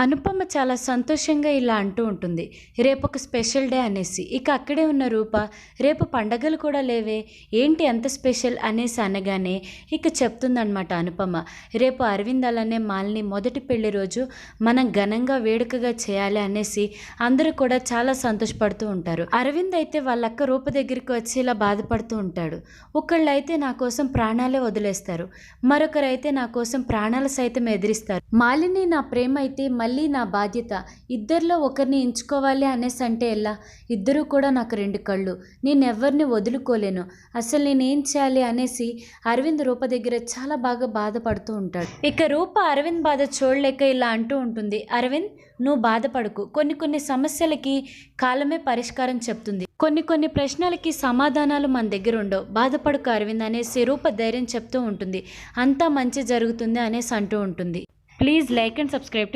అనుపమ చాలా సంతోషంగా ఇలా అంటూ ఉంటుంది. రేపొక స్పెషల్ డే అనేసి. ఇక అక్కడే ఉన్న రూప, రేపు పండగలు కూడా లేవే, ఏంటి అంత స్పెషల్ అనేసి అనగానే ఇక చెప్తుందనమాట అనుపమ. రేపు అరవింద్ అలానే మాలిని మొదటి పెళ్లి రోజు మనం ఘనంగా వేడుకగా చేయాలి అనేసి అందరూ కూడా చాలా సంతోషపడుతూ ఉంటారు. అరవింద్ అయితే వాళ్ళక్క రూప దగ్గరికి వచ్చి ఇలా బాధపడుతూ ఉంటాడు. ఒకళ్ళైతే నా కోసం ప్రాణాలే వదిలేస్తారు, మరొకరైతే నా కోసం ప్రాణాలు సైతం ఎదిరిస్తారు. మాలిని నా ప్రేమ అయితే మళ్ళీ నా బాధ్యత. ఇద్దరిలో ఒకరిని ఎంచుకోవాలి అనేసి అంటే ఎలా? ఇద్దరూ కూడా నాకు రెండు కళ్ళు, నేనెవ్వరిని వదులుకోలేను, అసలు నేనేం చేయాలి అనేసి అరవింద్ రూప దగ్గర చాలా బాగా బాధపడుతూ ఉంటాడు. ఇక రూప అరవింద్ బాధ చూడలేక ఇలా అంటూ ఉంటుంది. అరవింద్, నువ్వు బాధపడకు, కొన్ని సమస్యలకి కాలమే పరిష్కారం చెప్తుంది, కొన్ని ప్రశ్నలకి సమాధానాలు మన దగ్గర ఉండవు, బాధపడకు అరవింద్ అనేసి రూప ధైర్యం చెప్తూ ఉంటుంది. అంతా మంచి జరుగుతుంది అనేసి అంటూ ఉంటుంది. Please like and subscribe to